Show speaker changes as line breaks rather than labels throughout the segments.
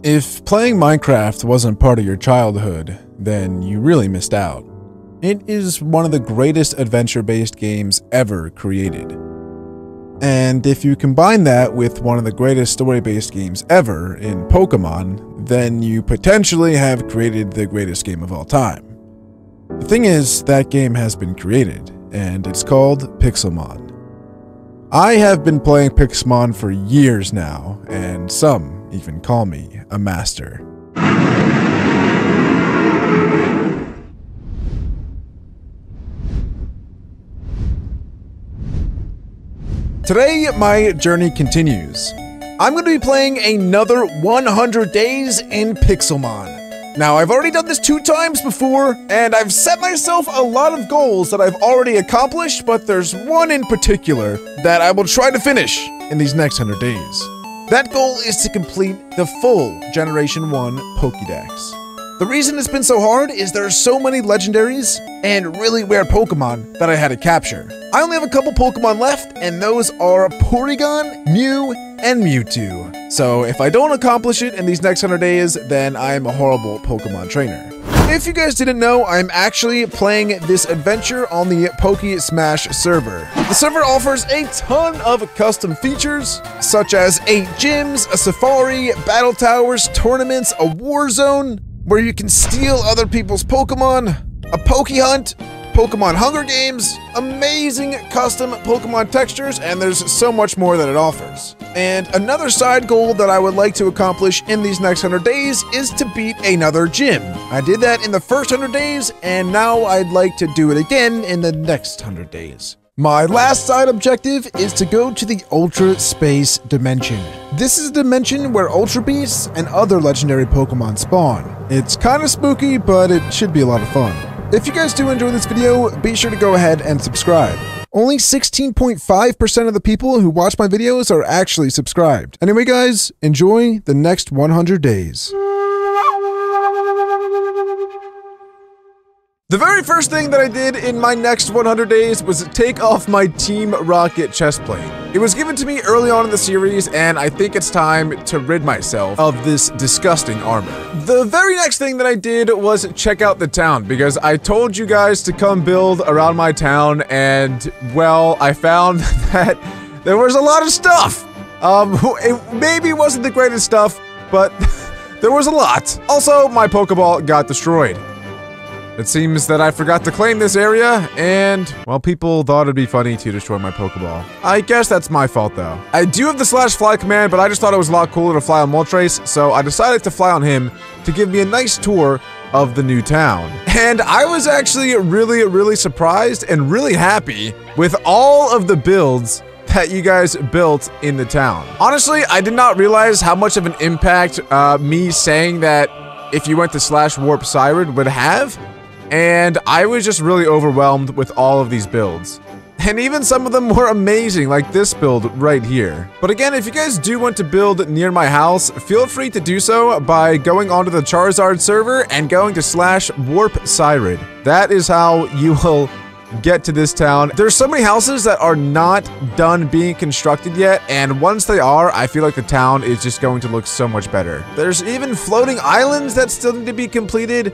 If playing Minecraft wasn't part of your childhood, then you really missed out. It is one of the greatest adventure-based games ever created. And if you combine that with one of the greatest story-based games ever in Pokemon, then you potentially have created the greatest game of all time. The thing is, that game has been created, and it's called Pixelmon. I have been playing Pixelmon for years now, and some even call me a master. Today, my journey continues. I'm going to be playing another 100 days in Pixelmon. Now, I've already done this 2 times before, and I've set myself a lot of goals that I've already accomplished, but there's one in particular that I will try to finish in these next 100 days. That goal is to complete the full Generation 1 Pokédex. The reason it's been so hard is there are so many legendaries and really rare Pokemon that I had to capture. I only have a couple Pokemon left, and those are Porygon, Mew, and Mewtwo. So if I don't accomplish it in these next 100 days, then I am a horrible Pokemon trainer. If you guys didn't know, I'm actually playing this adventure on the PokeSmash server. The server offers a ton of custom features, such as 8 gyms, a safari, battle towers, tournaments, a war zone, where you can steal other people's Pokemon, a Poke Hunt, Pokemon Hunger Games, amazing custom Pokemon textures, and there's so much more that it offers. And another side goal that I would like to accomplish in these next 100 days is to beat another gym. I did that in the first 100 days, and now I'd like to do it again in the next 100 days. My last side objective is to go to the Ultra Space Dimension. This is a dimension where Ultra Beasts and other legendary Pokemon spawn. It's kind of spooky, but it should be a lot of fun. If you guys do enjoy this video, be sure to go ahead and subscribe. Only 16.5% of the people who watch my videos are actually subscribed. Anyway guys, enjoy the next 100 days. The very first thing that I did in my next 100 days was take off my Team Rocket chestplate. It was given to me early on in the series, and I think it's time to rid myself of this disgusting armor. The very next thing that I did was check out the town, because I told you guys to come build around my town, and, well, I found that there was a lot of stuff. It maybe wasn't the greatest stuff, but there was a lot. Also, my Pokeball got destroyed. It seems that I forgot to claim this area, and, well, people thought it'd be funny to destroy my Pokeball. I guess that's my fault, though. I do have the /fly command, but I just thought it was a lot cooler to fly on Moltres, so I decided to fly on him to give me a nice tour of the new town. And I was actually really surprised and really happy with all of the builds that you guys built in the town. Honestly, I did not realize how much of an impact me saying that if you went to /warp Siren would have. And I was just really overwhelmed with all of these builds. And even some of them were amazing, like this build right here. But again, if you guys do want to build near my house, feel free to do so by going onto the Charizard server and going to /warp Siren. That is how you will get to this town. There's so many houses that are not done being constructed yet, and once they are, I feel like the town is just going to look so much better. There's even floating islands that still need to be completed.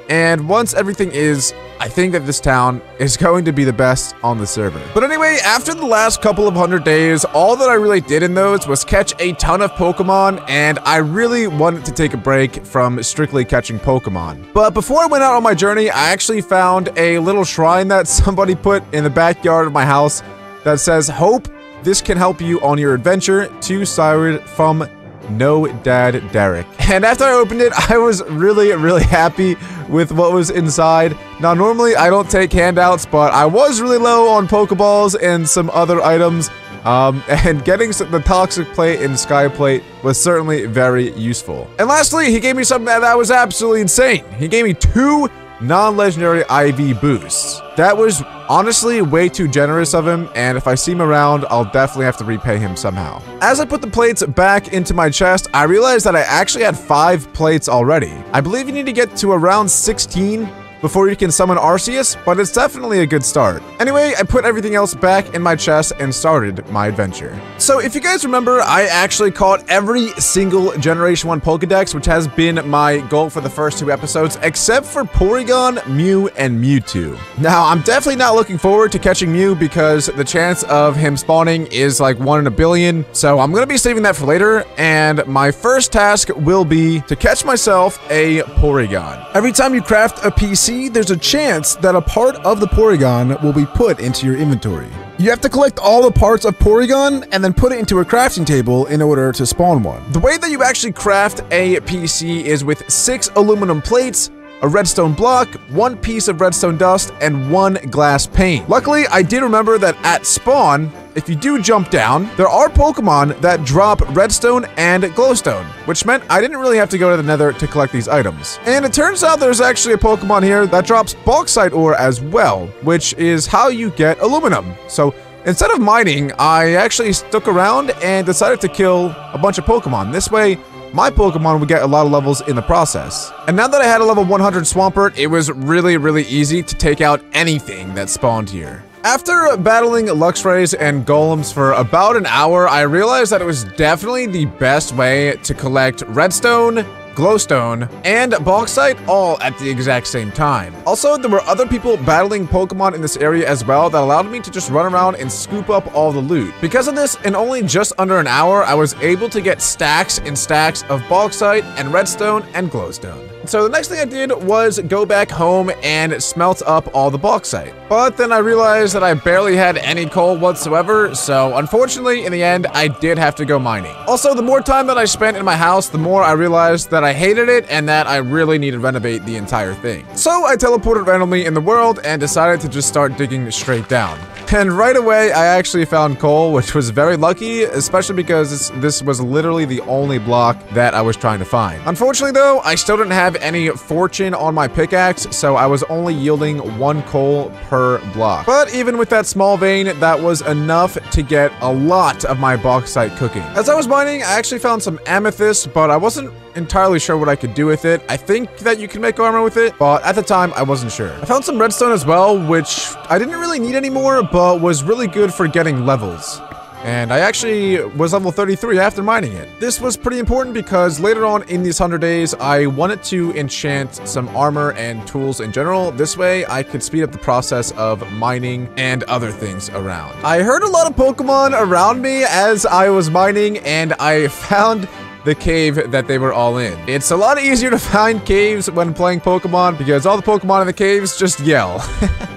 And once everything is, I think that this town is going to be the best on the server. But anyway, after the last couple of 100 days, all that I really did in those was catch a ton of Pokemon, and I really wanted to take a break from strictly catching Pokemon. But before I went out on my journey, I actually found a little shrine that somebody put in the backyard of my house that says, "Hope this can help you on your adventure to Siren from No Dad Derek." And after I opened it, I was really happy with what was inside. Now, normally I don't take handouts, but I was really low on Pokeballs and some other items. And getting the Toxic Plate and Sky Plate was certainly very useful. And lastly, he gave me something that was absolutely insane. He gave me 2 non-legendary IV boosts. That was honestly way too generous of him, and if I see him around, I'll definitely have to repay him somehow. As I put the plates back into my chest, I realized that I actually had 5 plates already. I believe you need to get to around 16 before you can summon Arceus, but it's definitely a good start. Anyway, I put everything else back in my chest and started my adventure. So if you guys remember, I actually caught every single Generation 1 Pokedex, which has been my goal for the first 2 episodes, except for Porygon, Mew, and Mewtwo. Now, I'm definitely not looking forward to catching Mew because the chance of him spawning is like 1 in a billion, so I'm gonna be saving that for later, and my first task will be to catch myself a Porygon. Every time you craft a PC, there's a chance that a part of the Porygon will be put into your inventory. You have to collect all the parts of Porygon and then put it into a crafting table in order to spawn one. The way that you actually craft a PC is with 6 aluminum plates, a redstone block, 1 piece of redstone dust, and 1 glass pane. Luckily, I did remember that at spawn, if you do jump down, there are Pokemon that drop redstone and glowstone, which meant I didn't really have to go to the nether to collect these items. And it turns out there's actually a Pokemon here that drops bauxite ore as well, which is how you get aluminum. So instead of mining, I actually stuck around and decided to kill a bunch of Pokemon. This way, my Pokemon would get a lot of levels in the process. And now that I had a level 100 Swampert, it was really easy to take out anything that spawned here. After battling Luxrays and Golems for about an hour, I realized that it was definitely the best way to collect redstone, glowstone, and bauxite all at the exact same time. Also, there were other people battling Pokemon in this area as well that allowed me to just run around and scoop up all the loot. Because of this, in only just under an hour, I was able to get stacks and stacks of bauxite and redstone and glowstone. So the next thing I did was go back home and smelt up all the bauxite. But then I realized that I barely had any coal whatsoever, so unfortunately, in the end, I did have to go mining. Also, the more time that I spent in my house, the more I realized that I hated it and that I really needed to renovate the entire thing. So I teleported randomly in the world and decided to just start digging straight down. And right away, I actually found coal, which was very lucky, especially because this was literally the only block that I was trying to find. Unfortunately, though, I still didn't have any fortune on my pickaxe, so I was only yielding 1 coal per block. But even with that small vein, that was enough to get a lot of my bauxite cooking. As I was mining, I actually found some amethyst, but I wasn't entirely sure what I could do with it. I think that you can make armor with it, but at the time, I wasn't sure. I found some redstone as well, which I didn't really need anymore, but was really good for getting levels. And I actually was level 33 after mining it. This was pretty important because later on in these 100 days, I wanted to enchant some armor and tools in general. This way, I could speed up the process of mining and other things around. I heard a lot of Pokemon around me as I was mining, and I found the cave that they were all in. It's a lot easier to find caves when playing Pokemon because all the Pokemon in the caves just yell.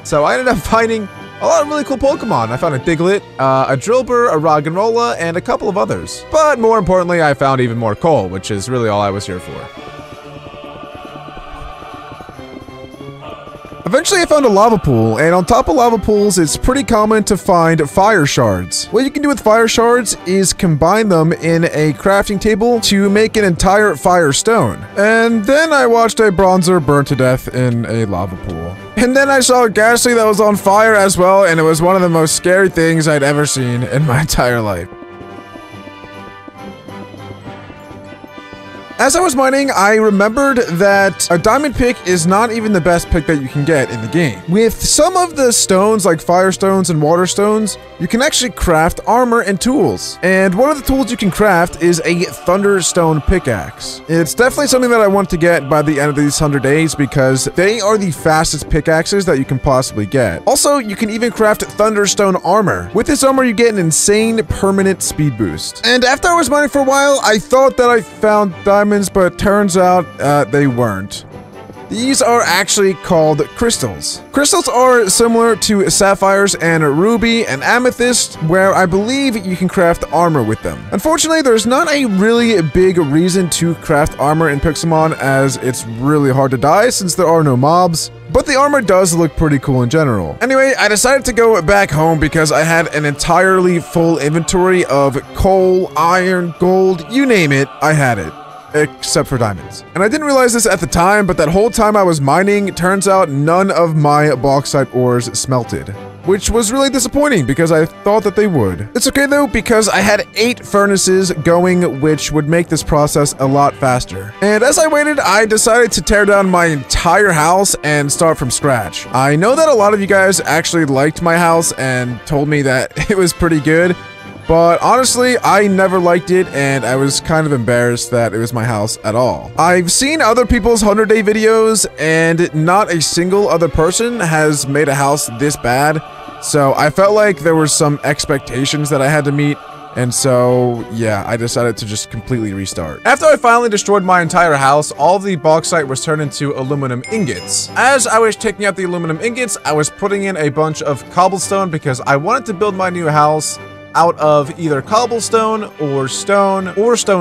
So I ended up finding a lot of really cool Pokemon. I found a Diglett, a Drillbur, a Roggenrola, and a couple of others. But more importantly, I found even more coal, which is really all I was here for. Eventually I found a lava pool, and on top of lava pools, it's pretty common to find fire shards. What you can do with fire shards is combine them in a crafting table to make an entire fire stone. And then I watched a bronzer burn to death in a lava pool. And then I saw a Ghastly that was on fire as well, and it was one of the most scary things I'd ever seen in my entire life. As I was mining, I remembered that a diamond pick is not even the best pick that you can get in the game. With some of the stones, like fire stones and water stones, you can actually craft armor and tools. And one of the tools you can craft is a thunderstone pickaxe. It's definitely something that I want to get by the end of these 100 days because they are the fastest pickaxes that you can possibly get. Also, you can even craft thunderstone armor. With this armor, you get an insane permanent speed boost. And after I was mining for a while, I thought that I found diamonds, but turns out they weren't. These are actually called crystals. Crystals are similar to sapphires and ruby and amethyst, where I believe you can craft armor with them. Unfortunately, there's not a really big reason to craft armor in Pixelmon, as it's really hard to die since there are no mobs. But the armor does look pretty cool in general. Anyway, I decided to go back home because I had an entirely full inventory of coal, iron, gold, you name it, I had it. Except for diamonds. And I didn't realize this at the time, but that whole time I was mining, it turns out none of my bauxite ores smelted. which was really disappointing because I thought that they would. It's okay though, because I had 8 furnaces going, which would make this process a lot faster. And as I waited, I decided to tear down my entire house and start from scratch. I know that a lot of you guys actually liked my house and told me that it was pretty good, but honestly, I never liked it, and I was kind of embarrassed that it was my house at all. I've seen other people's 100-day videos, and not a single other person has made a house this bad, so I felt like there were some expectations that I had to meet, and so, yeah, I decided to just completely restart. After I finally destroyed my entire house, all of the bauxite was turned into aluminum ingots. As I was taking out the aluminum ingots, I was putting in a bunch of cobblestone because I wanted to build my new house out of either cobblestone or stone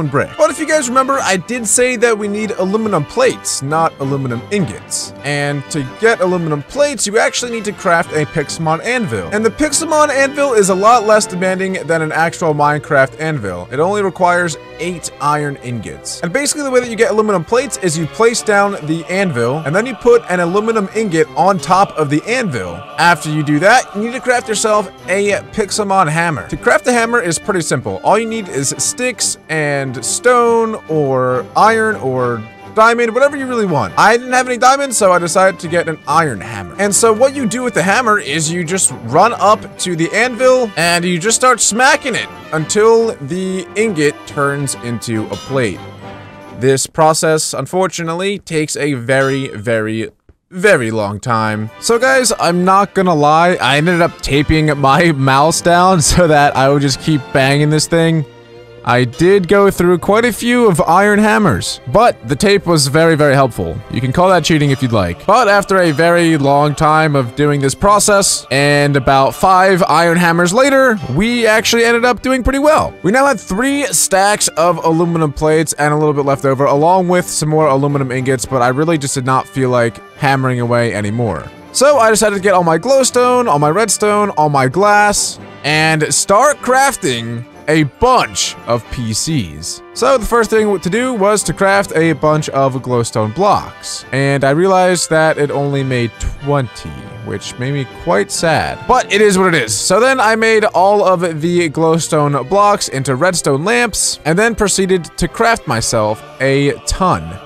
brick. But if you guys remember, I did say that we need aluminum plates, not aluminum ingots. And to get aluminum plates, you actually need to craft a Pixelmon anvil. And the Pixelmon anvil is a lot less demanding than an actual Minecraft anvil. It only requires 8 iron ingots. And basically the way that you get aluminum plates is you place down the anvil, and then you put an aluminum ingot on top of the anvil. After you do that, you need to craft yourself a Pixelmon hammer. To craft the hammer is pretty simple. All you need is sticks and stone or iron or diamond, whatever you really want. I didn't have any diamonds, so I decided to get an iron hammer. And so what you do with the hammer is you just run up to the anvil and you just start smacking it until the ingot turns into a plate. This process, unfortunately, takes a very long time. So guys, I'm not gonna lie, I ended up taping my mouse down so that I would just keep banging this thing. I did go through quite a few of iron hammers, but the tape was very helpful. You can call that cheating if you'd like. But after a very long time of doing this process, and about 5 iron hammers later, we actually ended up doing pretty well. We now had 3 stacks of aluminum plates and a little bit left over, along with some more aluminum ingots, but I really just did not feel like hammering away anymore. So I decided to get all my glowstone, all my redstone, all my glass, and start crafting a bunch of PCs. So the first thing to do was to craft a bunch of glowstone blocks, and I realized that it only made 20, which made me quite sad, but it is what it is. So then I made all of the glowstone blocks into redstone lamps, and then proceeded to craft myself a ton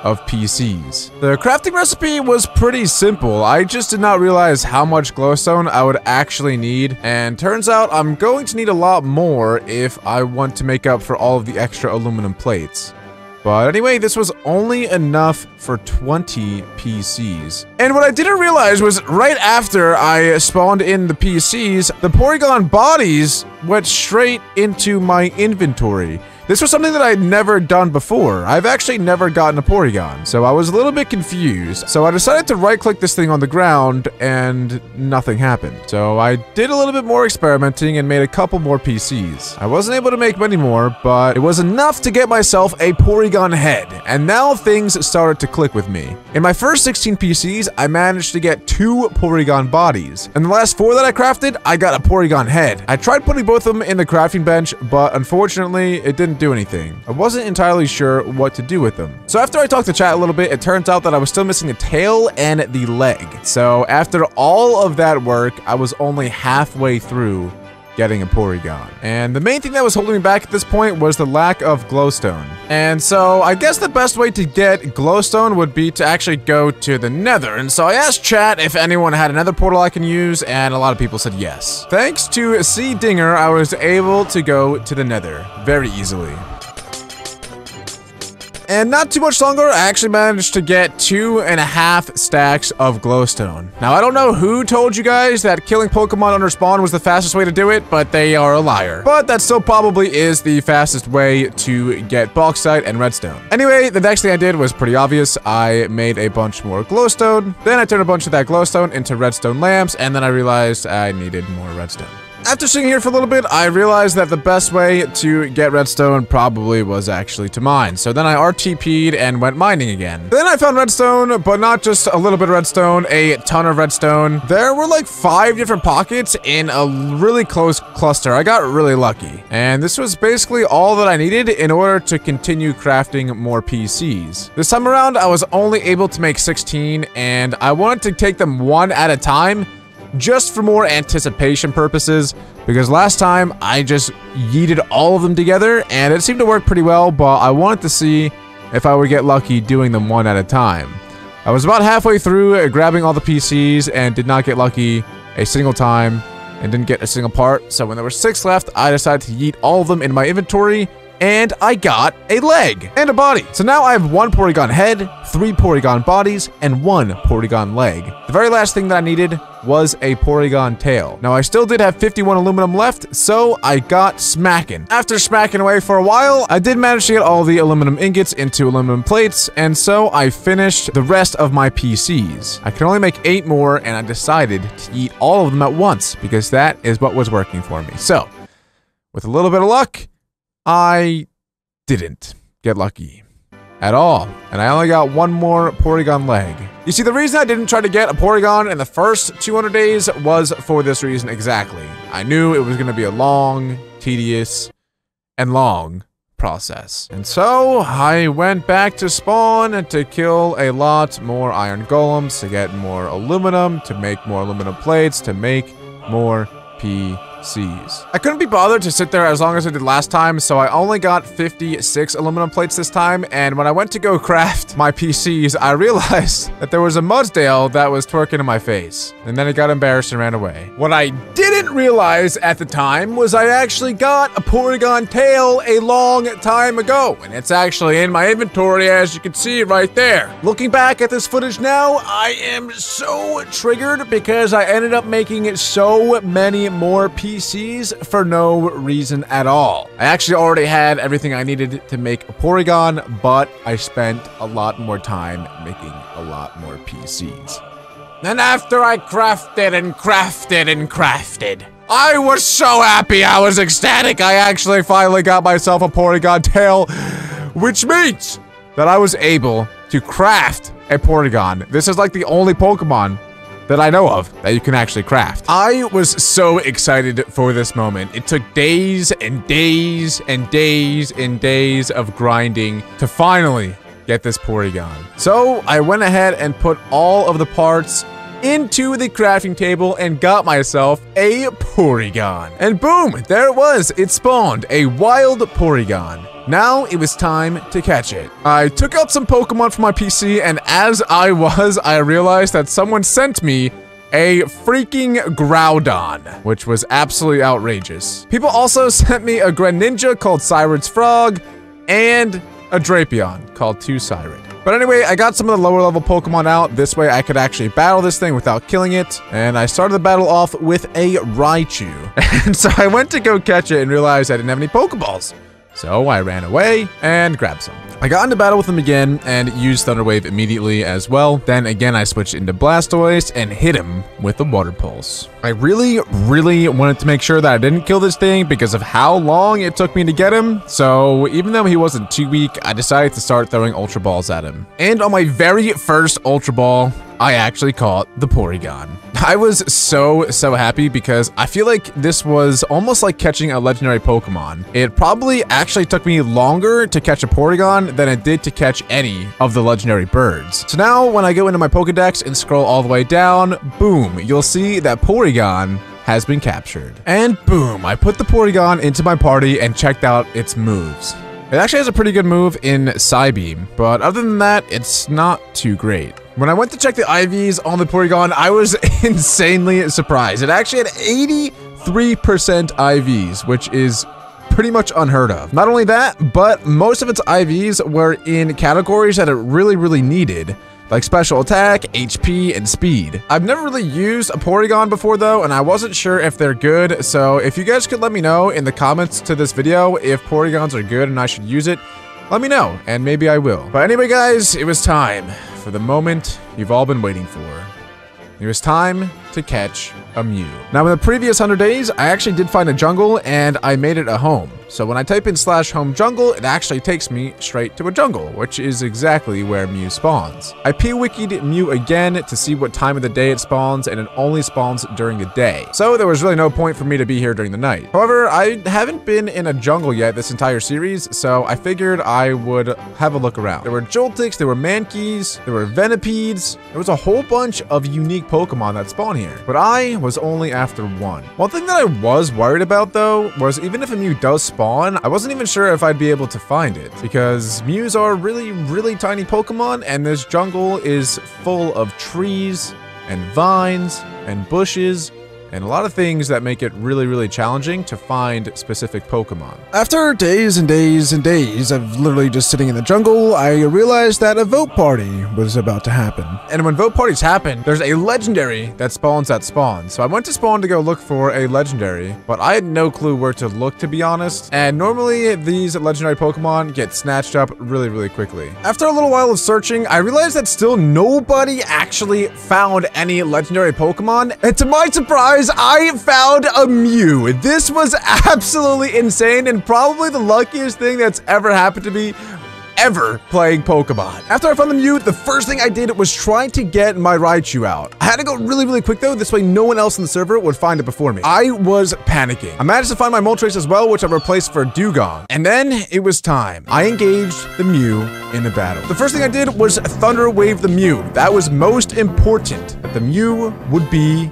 of PCs. The crafting recipe was pretty simple. I just did not realize how much glowstone I would actually need, and turns out I'm going to need a lot more if I want to make up for all of the extra aluminum plates. But anyway, this was only enough for 20 PCs. And what I didn't realize was right after I spawned in the PCs, the Porygon bodies went straight into my inventory. This was something that I'd never done before. I've actually never gotten a Porygon, so I was a little bit confused. So I decided to right-click this thing on the ground, and nothing happened. So I did a little bit more experimenting and made a couple more PCs. I wasn't able to make many more, but it was enough to get myself a Porygon head, and now things started to click with me. In my first 16 PCs, I managed to get 2 Porygon bodies. And the last 4 that I crafted, I got a Porygon head. I tried putting both of them in the crafting bench, but unfortunately, it didn't do anything. I wasn't entirely sure what to do with them. So after I talked to chat a little bit, it turns out that I was still missing the tail and the leg. So after all of that work, I was only halfway through getting a Porygon. And the main thing that was holding me back at this point was the lack of glowstone. And so I guess the best way to get glowstone would be to actually go to the Nether. And so I asked chat if anyone had another portal I can use, and a lot of people said yes. Thanks to C. Dinger, I was able to go to the Nether very easily. And not too much longer, I actually managed to get 2.5 stacks of glowstone. Now, I don't know who told you guys that killing Pokemon under spawn was the fastest way to do it, but they are a liar. But that still probably is the fastest way to get bauxite and redstone. Anyway, the next thing I did was pretty obvious. I made a bunch more glowstone. Then I turned a bunch of that glowstone into redstone lamps, and then I realized I needed more redstone. After sitting here for a little bit, I realized that the best way to get redstone probably was actually to mine. So then I RTP'd and went mining again. Then I found redstone, but not just a little bit of redstone, a ton of redstone. There were like 5 different pockets in a really close cluster. I got really lucky. And this was basically all that I needed in order to continue crafting more PCs. This time around, I was only able to make 16, and I wanted to take them one at a time, just for more anticipation purposes, because last time I just yeeted all of them together and it seemed to work pretty well, but I wanted to see if I would get lucky doing them one at a time. I was about halfway through grabbing all the PCs and did not get lucky a single time and didn't get a single part, so when there were 6 left, I decided to yeet all of them in my inventory, and I got a leg and a body. So now I have 1 Porygon head, 3 Porygon bodies, and 1 Porygon leg. The very last thing that I needed was a Porygon tail. Now I still did have 51 aluminum left, so I got smacking. After smacking away for a while, I did manage to get all the aluminum ingots into aluminum plates, and so I finished the rest of my PCs. I could only make 8 more, and I decided to eat all of them at once, because that is what was working for me. So, with a little bit of luck, I didn't get lucky at all, and I only got 1 more Porygon leg. You see, the reason I didn't try to get a Porygon in the first 200 days was for this reason exactly. I knew it was going to be a long, tedious, and long process. And so, I went back to spawn to kill a lot more iron golems, to get more aluminum, to make more aluminum plates, to make more PCs. I couldn't be bothered to sit there as long as I did last time, so I only got 56 aluminum plates this time, and when I went to go craft my PCs, I realized that there was a Mudsdale that was twerking in my face, and then it got embarrassed and ran away. What I didn't realize at the time was I actually got a Porygon tail a long time ago, and it's actually in my inventory, as you can see right there. Looking back at this footage now, I am so triggered because I ended up making so many more PCs for no reason at all. I actually already had everything I needed to make a Porygon, but I spent a lot more time making a lot more PCs. And after I crafted and crafted and crafted, I was so happy, I was ecstatic. I actually finally got myself a Porygon tail, which means that I was able to craft a Porygon. This is like the only Pokemon that I know of that you can actually craft. I was so excited for this moment. It took days and days and days and days of grinding to finally get this Porygon. So I went ahead and put all of the parts into the crafting table and got myself a Porygon. And boom, there it was. It spawned a wild Porygon. Now it was time to catch it. I took out some Pokemon from my PC, and as I realized that someone sent me a freaking Groudon, which was absolutely outrageous. People also sent me a Greninja called Cyrod's Frog, and a Drapion called 2Cyrod. But anyway, I got some of the lower level Pokemon out. This way I could actually battle this thing without killing it. And I started the battle off with a Raichu. And so I went to go catch it and realized I didn't have any Pokeballs. So I ran away and grabbed some. I got into battle with him again and used Thunder Wave immediately as well. Then again, I switched into Blastoise and hit him with the Water Pulse. I really wanted to make sure that I didn't kill this thing because of how long it took me to get him. So even though he wasn't too weak, I decided to start throwing Ultra Balls at him. And on my very first Ultra Ball, I actually caught the Porygon. I was so happy because I feel like this was almost like catching a legendary Pokemon. It probably actually took me longer to catch a Porygon than it did to catch any of the legendary birds. So now when I go into my Pokedex and scroll all the way down, boom, you'll see that Porygon has been captured. And boom, I put the Porygon into my party and checked out its moves. It actually has a pretty good move in Psybeam, but other than that, it's not too great. When I went to check the IVs on the Porygon, I was insanely surprised. It actually had 83% IVs, which is pretty much unheard of. Not only that, but most of its IVs were in categories that it really needed, like special attack, HP, and speed. I've never really used a Porygon before though, and I wasn't sure if they're good, so if you guys could let me know in the comments to this video if Porygons are good and I should use it, let me know, and maybe I will. But anyway guys, it was time for the moment you've all been waiting for. It was time to catch a Mew. Now in the previous 100 days, I actually did find a jungle and I made it a home. So when I type in /home jungle, it actually takes me straight to a jungle, which is exactly where Mew spawns. I p-wikied Mew again to see what time of the day it spawns, and it only spawns during the day. So there was really no point for me to be here during the night. However, I haven't been in a jungle yet this entire series, so I figured I would have a look around. There were Joltics, there were Mankeys, there were Venipedes. There was a whole bunch of unique Pokemon that spawn here. here. But I was only after 1. One thing that I was worried about though was even if a Mew does spawn, I wasn't even sure if I'd be able to find it because Mews are really tiny Pokemon and this jungle is full of trees and vines and bushes and a lot of things that make it really challenging to find specific Pokemon. After days and days and days of literally just sitting in the jungle, I realized that a vote party was about to happen. And when vote parties happen, there's a legendary that spawns at spawn. So I went to spawn to go look for a legendary, but I had no clue where to look, to be honest. And normally these legendary Pokemon get snatched up really quickly. After a little while of searching, I realized that still nobody actually found any legendary Pokemon. And to my surprise, I found a Mew. This was absolutely insane and probably the luckiest thing that's ever happened to me ever playing Pokemon. After I found the Mew, the first thing I did was try to get my Raichu out. I had to go really quick though, this way no one else in the server would find it before me. I was panicking. I managed to find my Moltres as well, which I replaced for Dugong. And then it was time. I engaged the Mew in a battle. The first thing I did was Thunder Wave the Mew. That was most important, that the Mew would be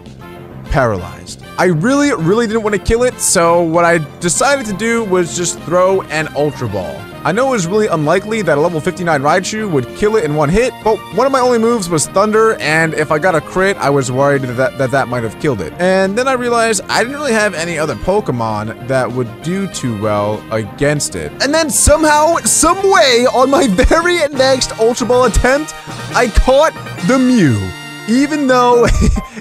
paralyzed. I really didn't want to kill it, so what I decided to do was just throw an Ultra Ball. I know it was really unlikely that a level 59 Raichu would kill it in one hit, but one of my only moves was Thunder, and if I got a crit, I was worried that might have killed it. And then I realized I didn't really have any other Pokemon that would do too well against it. And then somehow, some way, on my very next Ultra Ball attempt, I caught the Mew. Even though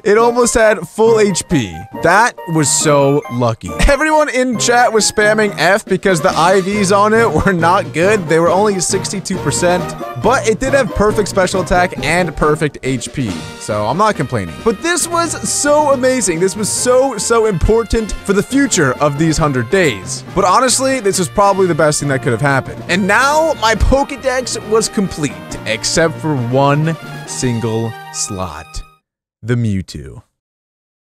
it almost had full HP. That was so lucky. Everyone in chat was spamming F because the IVs on it were not good. They were only 62%, but it did have perfect special attack and perfect HP. So I'm not complaining. But this was so amazing. This was so important for the future of these 100 days. But honestly, this was probably the best thing that could have happened. And now my Pokedex was complete, except for one single slot, the Mewtwo.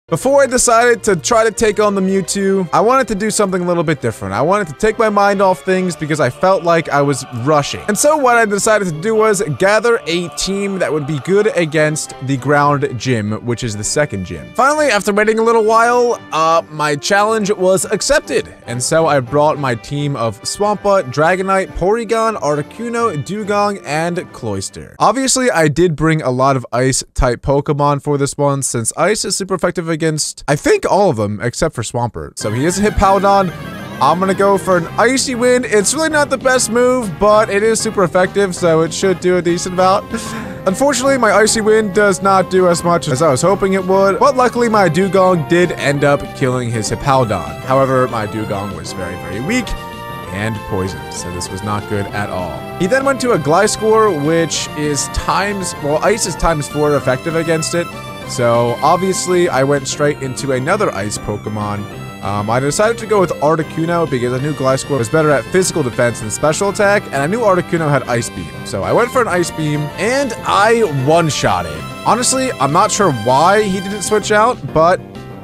Before I decided to try to take on the Mewtwo, I wanted to do something a little bit different. I wanted to take my mind off things because I felt like I was rushing. And so what I decided to do was gather a team that would be good against the ground gym, which is the second gym. Finally, after waiting a little while, my challenge was accepted. And so I brought my team of Swampert, Dragonite, Porygon, Articuno, Dugong, and Cloyster. Obviously, I did bring a lot of ice-type Pokemon for this one, since ice is super effective against, I think, all of them except for Swampert. So he isn't hit Hippowdon. I'm gonna go for an Icy Wind. It's really not the best move, but it is super effective, so it should do a decent amount. Unfortunately, my Icy Wind does not do as much as I was hoping it would, but luckily my Dugong did end up killing his Hippowdon. However, my Dugong was very weak and poisoned, so this was not good at all. He then went to a Gliscor, which is ice is ×4 effective against it. So obviously I went straight into another ice Pokemon. I decided to go with Articuno because I knew Gliscor was better at physical defense than special attack, and I knew Articuno had Ice Beam. So I went for an Ice Beam, and I one-shot it. Honestly, I'm not sure why he didn't switch out, but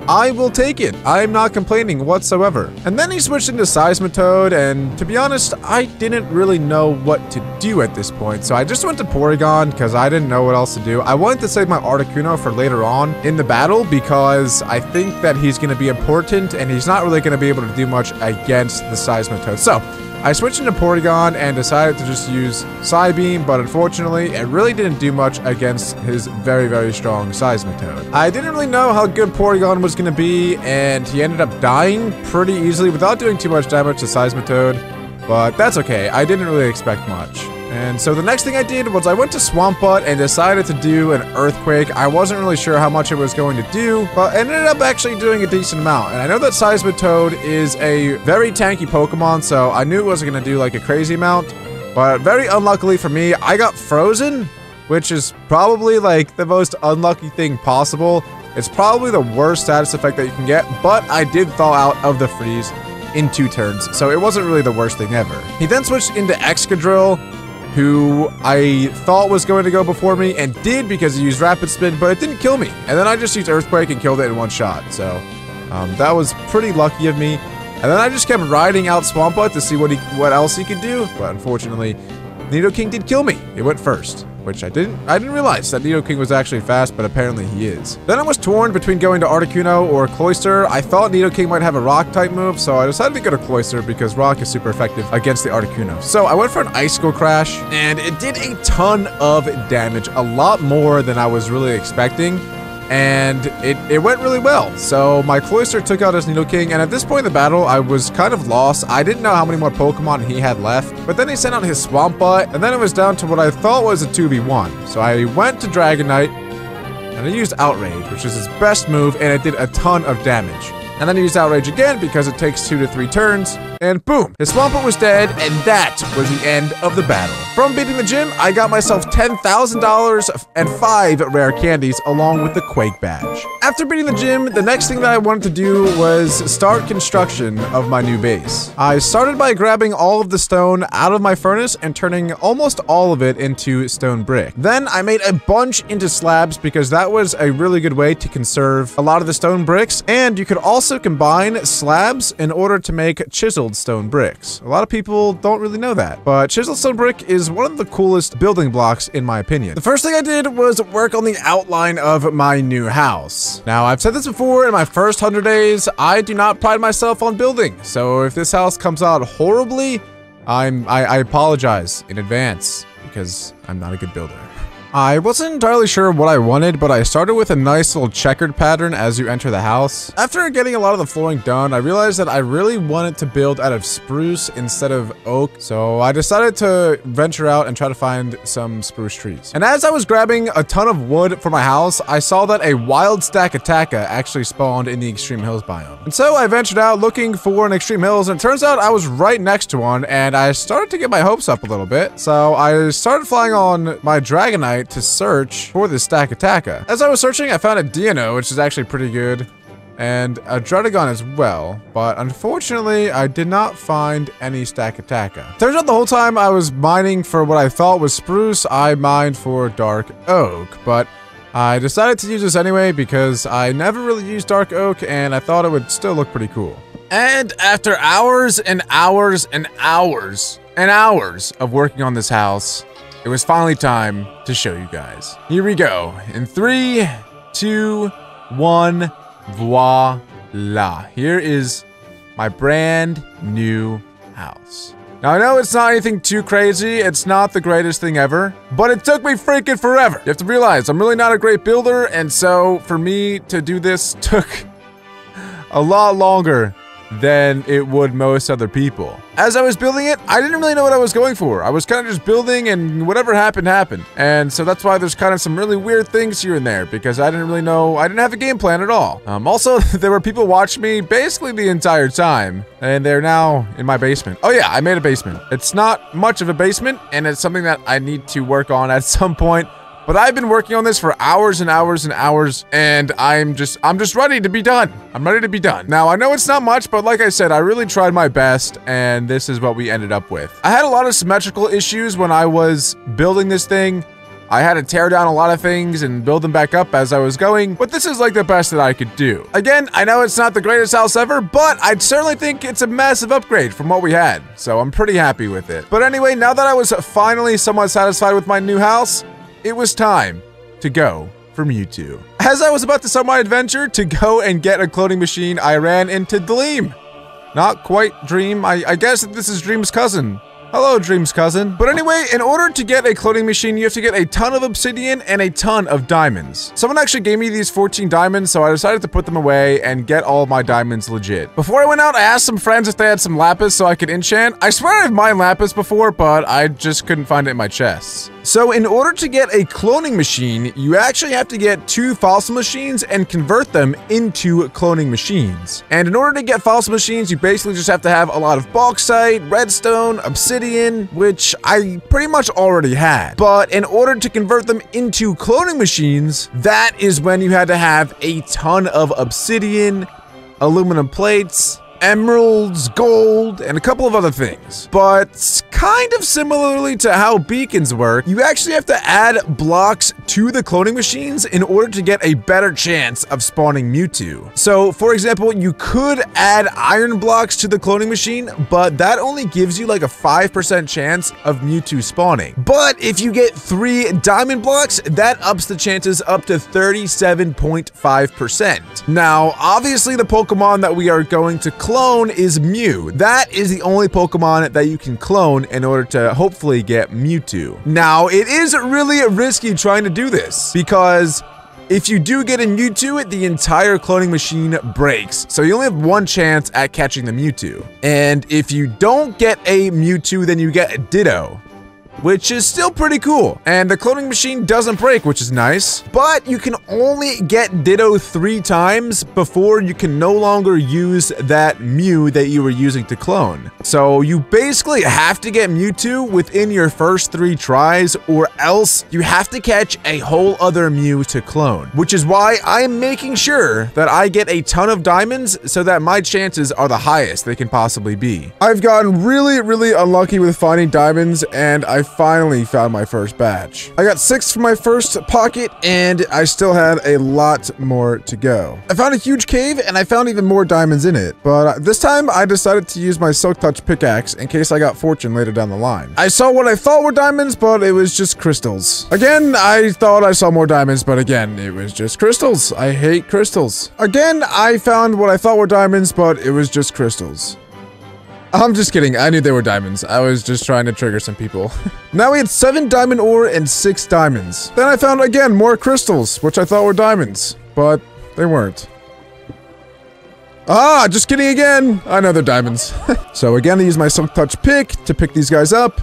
I will take it. I'm not complaining whatsoever. And then he switched into Seismitoad, and to be honest, I didn't really know what to do at this point, so I just went to Porygon because I didn't know what else to do. I wanted to save my Articuno for later on in the battle because I think that he's going to be important, and he's not really going to be able to do much against the Seismitoad. So I switched into Porygon and decided to just use Psybeam, but unfortunately, it really didn't do much against his very strong Seismitoad. I didn't really know how good Porygon was going to be, and he ended up dying pretty easily without doing too much damage to Seismitoad, but that's okay. I didn't really expect much. And so the next thing I did was I went to Swampert and decided to do an Earthquake. I wasn't really sure how much it was going to do, but ended up actually doing a decent amount. And I know that Seismitoad is a very tanky Pokemon, so I knew it wasn't going to do like a crazy amount. But very unluckily for me, I got frozen, which is probably like the most unlucky thing possible. It's probably the worst status effect that you can get, but I did thaw out of the freeze in 2 turns, so it wasn't really the worst thing ever. He then switched into Excadrill, who I thought was going to go before me, and did because he used Rapid Spin, but it didn't kill me. And then I just used Earthquake and killed it in 1 shot, so that was pretty lucky of me. And then I just kept riding out Swampert to see what else he could do, but unfortunately, Nidoking did kill me. It went first, which I didn't realize that Nidoking was actually fast, but apparently he is. Then I was torn between going to Articuno or Cloyster. I thought Nidoking might have a rock type move, so I decided to go to Cloyster because rock is super effective against the Articuno. So I went for an Icicle Crash, and it did a ton of damage, a lot more than I was really expecting. And it went really well. So my Cloyster took out his Nidoking, and at this point in the battle, I was kind of lost. I didn't know how many more Pokemon he had left, but then he sent out his Swampert, and then it was down to what I thought was a 2v1. So I went to Dragonite, and I used Outrage, which is his best move, and it did a ton of damage. And then I used Outrage again because it takes 2 to 3 turns, and boom, his Swampert was dead, and that was the end of the battle. From beating the gym, I got myself $10,000 and 5 rare candies along with the Quake badge. After beating the gym, the next thing that I wanted to do was start construction of my new base. I started by grabbing all of the stone out of my furnace and turning almost all of it into stone brick. Then I made a bunch into slabs because that was a really good way to conserve a lot of the stone bricks, and you could also combine slabs in order to make chiseled stone bricks. A lot of people don't really know that, but chiseled stone brick is one of the coolest building blocks in my opinion. The first thing I did was work on the outline of my new house. Now, I've said this before, in my first 100 days, I do not pride myself on building, so if this house comes out horribly, I apologize in advance because I'm not a good builder. I wasn't entirely sure what I wanted, but I started with a nice little checkered pattern as you enter the house. After getting a lot of the flooring done, I realized that I really wanted to build out of spruce instead of oak, so I decided to venture out and try to find some spruce trees. And as I was grabbing a ton of wood for my house, I saw that a wild Stakataka actually spawned in the Extreme Hills biome. And so I ventured out looking for an Extreme Hills, and it turns out I was right next to one, and I started to get my hopes up a little bit. So I started flying on my Dragonite to search for this Stakataka. As I was searching, I found a Deino, which is actually pretty good, and a Druddigon as well, but unfortunately, I did not find any Stakataka. Turns out the whole time I was mining for what I thought was spruce, I mined for dark oak, but I decided to use this anyway because I never really used dark oak, and I thought it would still look pretty cool. And after hours and hours and hours and hours of working on this house, it was finally time to show you guys. Here we go. In 3, 2, 1, voila. Here is my brand new house. Now, I know it's not anything too crazy. It's not the greatest thing ever, but it took me freaking forever. You have to realize I'm really not a great builder, and so for me to do this took a lot longer than it would most other people. As I was building it, I didn't really know what I was going for. I was kind of just building, and whatever happened, happened. And so that's why there's kind of some really weird things here and there, because I didn't really know, I didn't have a game plan at all. Also, there were people watching me basically the entire time, and they're now in my basement. Oh yeah, I made a basement. It's not much of a basement, and it's something that I need to work on at some point. But I've been working on this for hours and hours and hours, and I'm just ready to be done. I'm ready to be done. Now, I know it's not much, but like I said, I really tried my best, and this is what we ended up with. I had a lot of symmetrical issues when I was building this thing. I had to tear down a lot of things and build them back up as I was going, but this is like the best that I could do. Again, I know it's not the greatest house ever, but I certainly think it's a massive upgrade from what we had, so I'm pretty happy with it. But anyway, now that I was finally somewhat satisfied with my new house, it was time to go for Mewtwo. As I was about to start my adventure to go and get a cloning machine, I ran into Dream. Not quite Dream. I guess this is Dream's cousin. Hello, Dream's cousin. But anyway, in order to get a cloning machine, you have to get a ton of obsidian and a ton of diamonds. Someone actually gave me these 14 diamonds, so I decided to put them away and get all of my diamonds legit. Before I went out, I asked some friends if they had some lapis so I could enchant. I swear I've mined lapis before, but I just couldn't find it in my chests. So in order to get a cloning machine, you actually have to get 2 fossil machines and convert them into cloning machines. And in order to get fossil machines, you basically just have to have a lot of bauxite, redstone, obsidian, which I pretty much already had. But in order to convert them into cloning machines, that is when you had to have a ton of obsidian, aluminum plates, emeralds, gold, and a couple of other things. But kind of similarly to how beacons work, you actually have to add blocks to the cloning machines in order to get a better chance of spawning Mewtwo. So, for example, you could add iron blocks to the cloning machine, but that only gives you like a 5% chance of Mewtwo spawning. But if you get 3 diamond blocks, that ups the chances up to 37.5%. Now, obviously the Pokemon that we are going to clone is Mew. That is the only Pokemon that you can clone in order to hopefully get Mewtwo. Now, it is really risky trying to do this because if you do get a Mewtwo, the entire cloning machine breaks. So you only have 1 chance at catching the Mewtwo. And if you don't get a Mewtwo, then you get a Ditto, which is still pretty cool. And the cloning machine doesn't break, which is nice, but you can only get Ditto 3 times before you can no longer use that Mew that you were using to clone. So you basically have to get Mewtwo within your first 3 tries, or else you have to catch a whole other Mew to clone, which is why I am making sure that I get a ton of diamonds so that my chances are the highest they can possibly be. I've gotten really unlucky with finding diamonds, and I finally found my first batch. I got 6 from my first pocket, and I still had a lot more to go. I found a huge cave, and I found even more diamonds in it, but this time I decided to use my Silk Touch pickaxe in case I got fortune later down the line. I saw what I thought were diamonds, but it was just crystals. Again, I thought I saw more diamonds, but again, it was just crystals. I hate crystals. Again, I found what I thought were diamonds, but it was just crystals. I'm just kidding. I knew they were diamonds. I was just trying to trigger some people. Now we had 7 diamond ore and 6 diamonds. Then I found, again, more crystals, which I thought were diamonds, but they weren't. Ah, just kidding again. I know they're diamonds. So again, I used my Silk Touch pick to pick these guys up.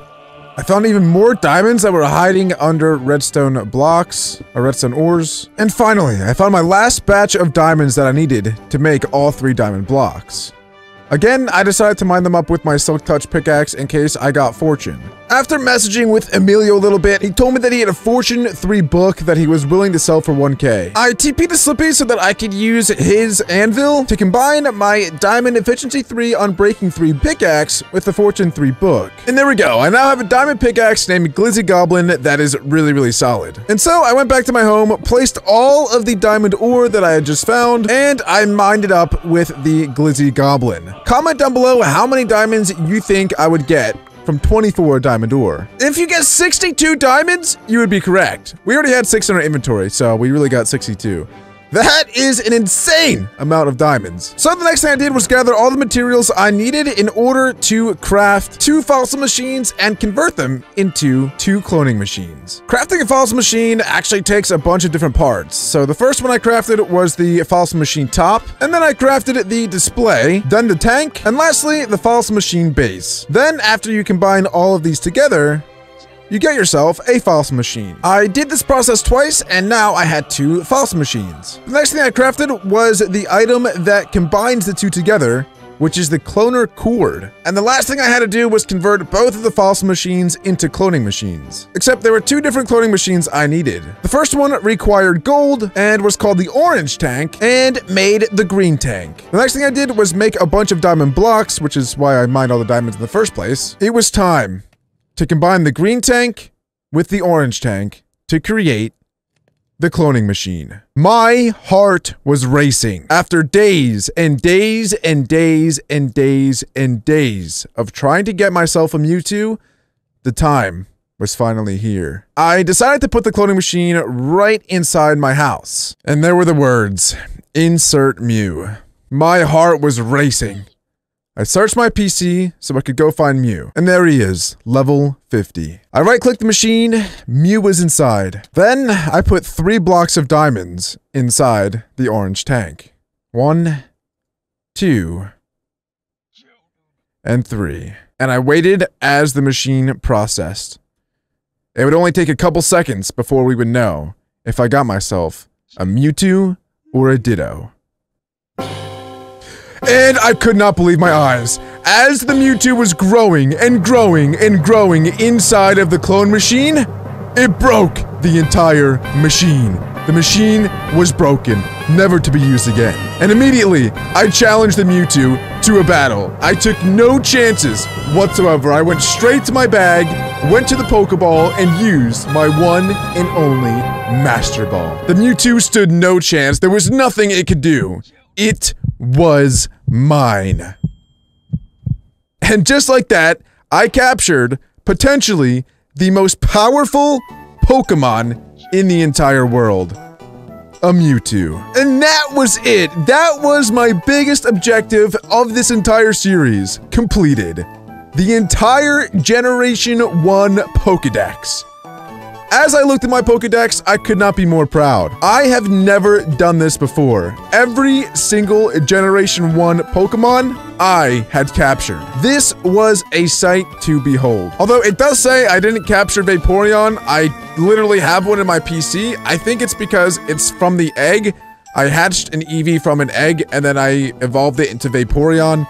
I found even more diamonds that were hiding under redstone blocks, or redstone ores. And finally, I found my last batch of diamonds that I needed to make all 3 diamond blocks. Again, I decided to mine them up with my Silk Touch pickaxe in case I got fortune. After messaging with Emilio a little bit, he told me that he had a Fortune 3 book that he was willing to sell for 1K. I TP'd to Slippy so that I could use his anvil to combine my Diamond Efficiency 3 Unbreaking 3 pickaxe with the Fortune 3 book. And there we go. I now have a diamond pickaxe named Glizzy Goblin that is really solid. And so I went back to my home, placed all of the diamond ore that I had just found, and I mined it up with the Glizzy Goblin. Comment down below how many diamonds you think I would get from 24 diamond ore. If you get 62 diamonds, you would be correct. We already had 6 in our inventory, so we really got 62. That is an insane amount of diamonds. So the next thing I did was gather all the materials I needed in order to craft 2 fossil machines and convert them into 2 cloning machines. Crafting a fossil machine actually takes a bunch of different parts. So the first one I crafted was the fossil machine top, and then I crafted the display, then the tank, and lastly, the fossil machine base. Then after you combine all of these together, you get yourself a fossil machine. I did this process twice, and now I had 2 fossil machines. The next thing I crafted was the item that combines the 2 together, which is the cloner cord. And the last thing I had to do was convert both of the fossil machines into cloning machines. Except there were 2 different cloning machines I needed. The first one required gold and was called the orange tank, and made the green tank. The next thing I did was make a bunch of diamond blocks, which is why I mined all the diamonds in the first place. It was time to combine the green tank with the orange tank to create the cloning machine. My heart was racing. After days and days and days and days and days of trying to get myself a Mewtwo, the time was finally here. I decided to put the cloning machine right inside my house. And there were the words, "Insert Mew." My heart was racing. I searched my PC so I could go find Mew. And there he is, level 50. I right-clicked the machine, Mew was inside. Then I put 3 blocks of diamonds inside the orange tank. 1, 2, and 3. And I waited as the machine processed. It would only take a couple seconds before we would know if I got myself a Mewtwo or a Ditto. And I could not believe my eyes. As the Mewtwo was growing and growing and growing inside of the clone machine, it broke the entire machine. The machine was broken. never to be used again. And immediately, I challenged the Mewtwo to a battle. I took no chances whatsoever. I went straight to my bag, went to the Pokeball, and used my one and only Master Ball. The Mewtwo stood no chance. There was nothing it could do. It was mine. And just like that, I captured, potentially, the most powerful Pokemon in the entire world. A Mewtwo. And that was it. That was my biggest objective of this entire series. Completed. The entire Generation 1 Pokedex. As I looked at my Pokedex, I could not be more proud. I have never done this before. Every single Generation 1 Pokemon I had captured. This was a sight to behold. Although it does say I didn't capture Vaporeon, I literally have one in my PC. I think it's because it's from the egg. I hatched an Eevee from an egg and then I evolved it into Vaporeon.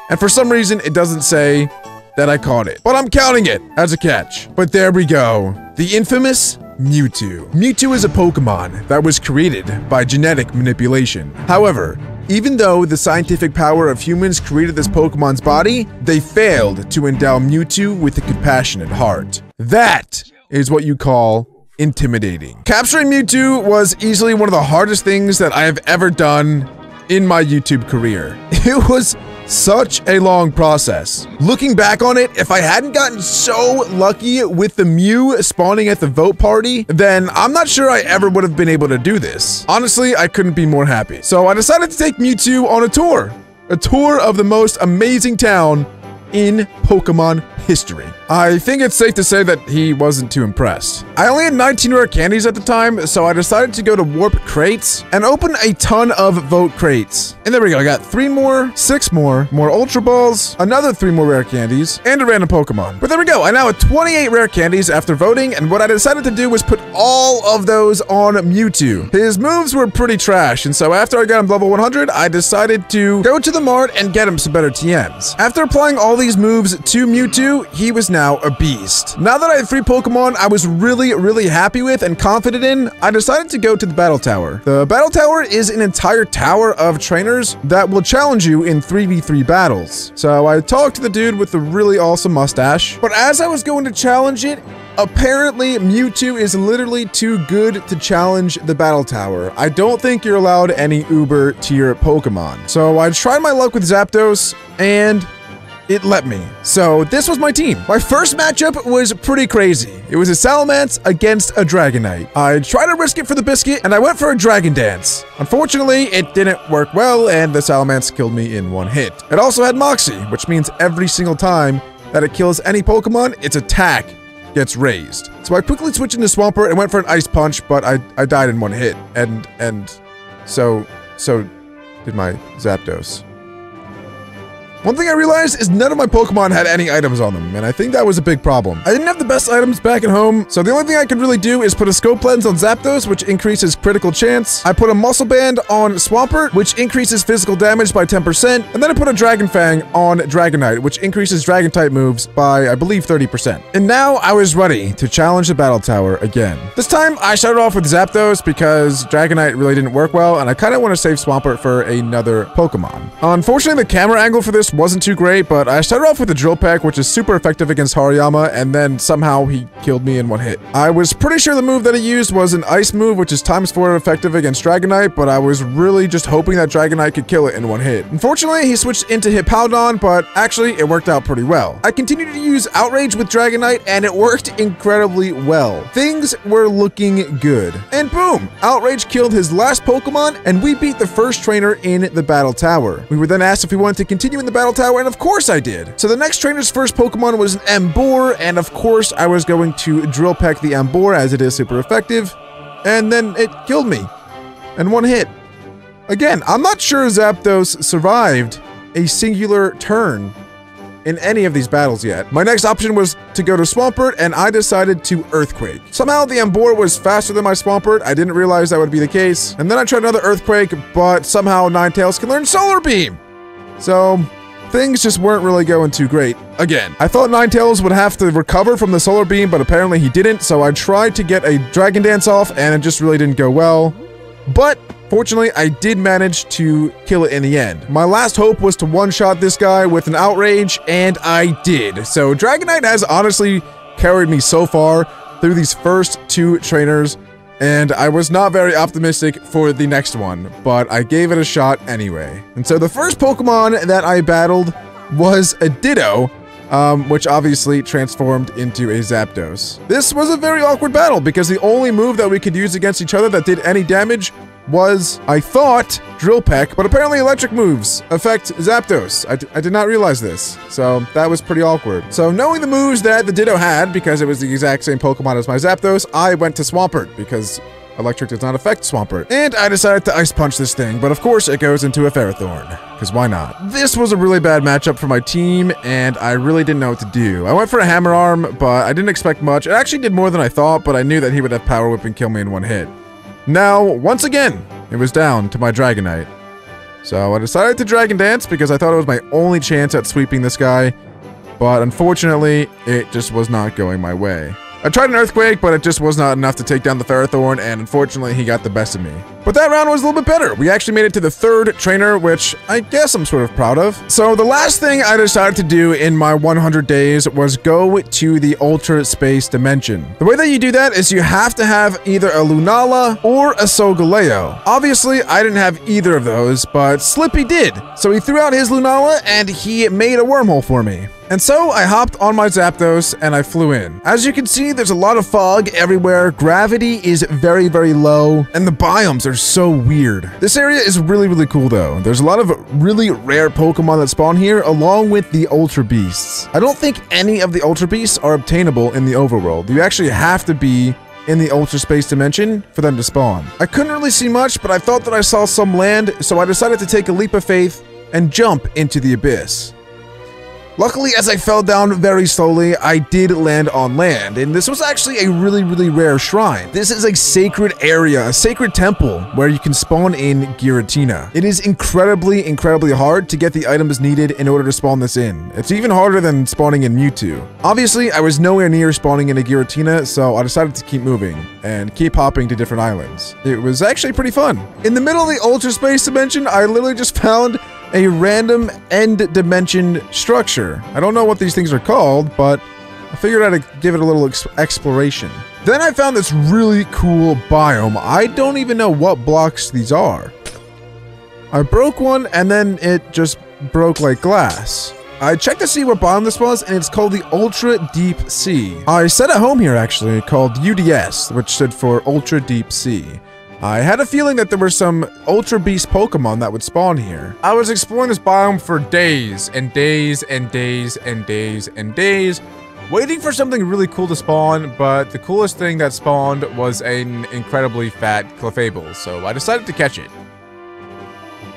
And for some reason, it doesn't say that I caught it. But I'm counting it as a catch. But there we go. The infamous Mewtwo. Mewtwo is a Pokemon that was created by genetic manipulation. However, even though the scientific power of humans created this Pokemon's body, they failed to endow Mewtwo with a compassionate heart. That is what you call intimidating. Capturing Mewtwo was easily one of the hardest things that I have ever done in my YouTube career. It was such a long process. Looking back on it, if I hadn't gotten so lucky with the Mew spawning at the vote party, then I'm not sure I ever would have been able to do this. Honestly, I couldn't be more happy. So I decided to take Mewtwo on a tour. A tour of the most amazing town in Pokemon history. I think it's safe to say that he wasn't too impressed. I only had 19 rare candies at the time, so I decided to go to Warp Crates and open a ton of Vote Crates. And there we go, I got 3 more, 6 more Ultra Balls, another 3 more rare candies, and a random Pokemon. But there we go, I now have 28 rare candies after voting, and what I decided to do was put all of those on Mewtwo. His moves were pretty trash, and so after I got him level 100, I decided to go to the mart and get him some better TMs. After applying all these moves to Mewtwo, he was now a beast. Now that I had 3 Pokemon I was really happy with and confident in, I decided to go to the Battle Tower. The Battle Tower is an entire tower of trainers that will challenge you in 3v3 battles. So I talked to the dude with the really awesome mustache, but as I was going to challenge it, apparently Mewtwo is literally too good to challenge the Battle Tower. I don't think you're allowed any Uber tier Pokemon. So I tried my luck with Zapdos and it let me. So this was my team. My first matchup was pretty crazy. It was a Salamence against a Dragonite. I tried to risk it for the biscuit and I went for a Dragon Dance. Unfortunately, it didn't work well and the Salamence killed me in 1 hit. It also had Moxie, which means every single time that it kills any Pokemon, its attack gets raised. So I quickly switched into Swampert and went for an Ice Punch, but I died in 1 hit. And so did my Zapdos. One thing I realized is none of my Pokemon had any items on them, and I think that was a big problem. I didn't have the best items back at home, so the only thing I could really do is put a Scope Lens on Zapdos, which increases critical chance. I put a Muscle Band on Swampert, which increases physical damage by 10%, and then I put a Dragon Fang on Dragonite, which increases Dragon-type moves by, I believe, 30%. And now I was ready to challenge the Battle Tower again. This time, I started off with Zapdos because Dragonite really didn't work well, and I kind of want to save Swampert for another Pokemon. Unfortunately, the camera angle for this wasn't too great, but I started off with the Drill Peck, which is super effective against Hariyama, and then somehow he killed me in 1 hit. I was pretty sure the move that he used was an Ice move, which is ×4 effective against Dragonite, but I was really just hoping that Dragonite could kill it in 1 hit. Unfortunately, he switched into Hippowdon, but actually, it worked out pretty well. I continued to use Outrage with Dragonite, and it worked incredibly well. Things were looking good. And boom! Outrage killed his last Pokemon, and we beat the first trainer in the Battle Tower. We were then asked if we wanted to continue in the Battle Tower, and of course I did. So the next trainer's first Pokemon was an Emboar, and of course I was going to Drill Peck the Emboar as it is super effective, and then it killed me in 1 hit. Again, I'm not sure Zapdos survived a singular turn in any of these battles yet. My next option was to go to Swampert, and I decided to Earthquake. Somehow the Emboar was faster than my Swampert. I didn't realize that would be the case. And then I tried another Earthquake, but somehow Ninetales can learn Solar Beam. So things just weren't really going too great. Again, I thought Ninetales would have to recover from the Solar Beam, but apparently he didn't, so I tried to get a Dragon Dance off, and it just really didn't go well. But fortunately, I did manage to kill it in the end. My last hope was to one-shot this guy with an Outrage, and I did. So Dragonite has honestly carried me so far through these first 2 trainers, and I was not very optimistic for the next one, but I gave it a shot anyway. And so the first Pokemon that I battled was a Ditto, which obviously transformed into a Zapdos. This was a very awkward battle because the only move that we could use against each other that did any damage was, I thought, Drill Peck, but apparently electric moves affect Zapdos. I did not realize this, so that was pretty awkward. So knowing the moves that the Ditto had, because it was the exact same Pokemon as my Zapdos, I went to Swampert, because electric does not affect Swampert. And I decided to Ice Punch this thing, but of course it goes into a Ferrothorn, because why not? This was a really bad matchup for my team, and I really didn't know what to do. I went for a Hammer Arm, but I didn't expect much. It actually did more than I thought, but I knew that he would have Power Whip and kill me in one hit. Now, once again, it was down to my Dragonite. So I decided to Dragon Dance because I thought it was my only chance at sweeping this guy, but unfortunately, it just was not going my way. I tried an Earthquake, but it just was not enough to take down the Ferrothorn, and unfortunately, he got the best of me. But that round was a little bit better. We actually made it to the 3rd trainer, which I guess I'm sort of proud of. So the last thing I decided to do in my 100 days was go to the Ultra Space Dimension. The way that you do that is you have to have either a Lunala or a Solgaleo. Obviously, I didn't have either of those, but Slippy did. So he threw out his Lunala, and he made a wormhole for me. And so I hopped on my Zapdos and I flew in. As you can see, there's a lot of fog everywhere. Gravity is very, very low, and the biomes are so weird. This area is really, really cool though. There's a lot of really rare Pokemon that spawn here, along with the Ultra Beasts. I don't think any of the Ultra Beasts are obtainable in the overworld. You actually have to be in the Ultra Space Dimension for them to spawn. I couldn't really see much, but I thought that I saw some land, so I decided to take a leap of faith and jump into the abyss. Luckily, as I fell down very slowly, I did land on land, and this was actually a really, really rare shrine. This is a sacred area, a sacred temple, where you can spawn in Giratina. It is incredibly, incredibly hard to get the items needed in order to spawn this in. It's even harder than spawning in Mewtwo. Obviously, I was nowhere near spawning in a Giratina, so I decided to keep moving and keep hopping to different islands. It was actually pretty fun. In the middle of the Ultra Space Dimension, I literally just found a random end dimension structure. I don't know what these things are called, but I figured I'd give it a little exploration. Then I found this really cool biome. I don't even know what blocks these are. I broke one and then it just broke like glass. I checked to see what biome this was, and it's called the Ultra Deep Sea. I set a home here actually called UDS, which stood for Ultra Deep Sea. I had a feeling that there were some Ultra Beast Pokemon that would spawn here. I was exploring this biome for days and days and days and days and days, waiting for something really cool to spawn, but the coolest thing that spawned was an incredibly fat Clefable, so I decided to catch it.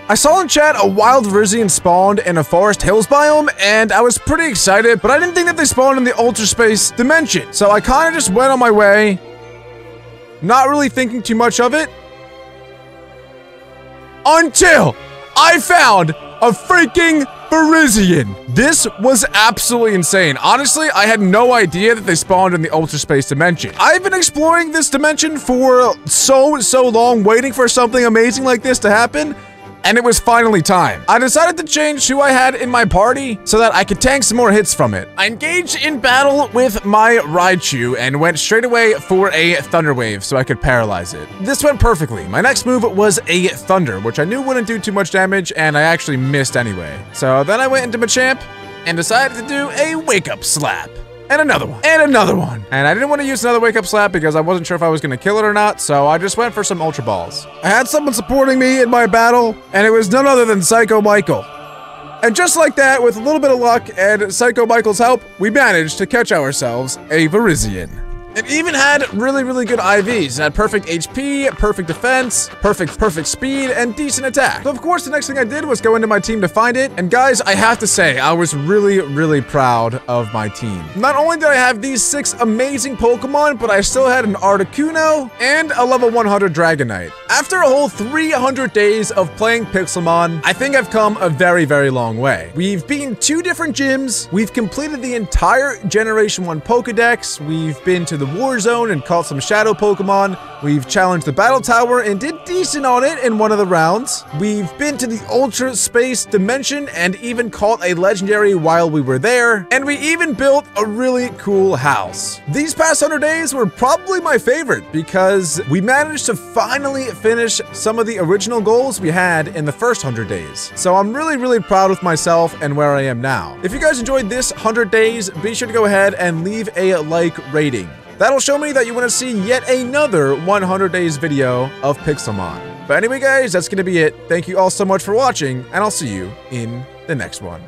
I saw in chat a wild Virizion spawned in a Forest Hills biome, and I was pretty excited, but I didn't think that they spawned in the Ultra Space Dimension, so I kind of just went on my way, not really thinking too much of it, until I found a freaking Virizion. This was absolutely insane. Honestly, I had no idea that they spawned in the Ultra Space Dimension. I've been exploring this dimension for so long, waiting for something amazing like this to happen, and it was finally time. I decided to change who I had in my party so that I could tank some more hits from it. I engaged in battle with my Raichu and went straight away for a Thunder Wave so I could paralyze it. This went perfectly. My next move was a Thunder, which I knew wouldn't do too much damage, and I actually missed anyway. So then I went into Machamp and decided to do a Wake Up Slap. And another one. And another one. And I didn't want to use another Wake Up Slap because I wasn't sure if I was going to kill it or not, so I just went for some Ultra Balls. I had someone supporting me in my battle, and it was none other than Psycho Michael. And just like that, with a little bit of luck and Psycho Michael's help, we managed to catch ourselves a Virizion. It even had really, really good IVs. It had perfect HP, perfect defense, perfect speed, and decent attack. So of course, the next thing I did was go into my team to find it. And guys, I have to say, I was really, really proud of my team. Not only did I have these 6 amazing Pokemon, but I still had an Articuno and a level 100 Dragonite. After a whole 300 days of playing Pixelmon, I think I've come a very, very long way. We've beaten 2 different gyms. We've completed the entire Generation 1 Pokedex. We've been to the the war zone and caught some shadow Pokemon. We've challenged the battle tower and did decent on it in one of the rounds. We've been to the Ultra Space Dimension and even caught a legendary while we were there. And we even built a really cool house. These past 100 days were probably my favorite because we managed to finally finish some of the original goals we had in the first 100 days. So I'm really proud of myself and where I am now. If you guys enjoyed this 100 days, be sure to go ahead and leave a like rating. That'll show me that you want to see yet another 100 days video of Pixelmon. But anyway guys, that's going to be it. Thank you all so much for watching, and I'll see you in the next one.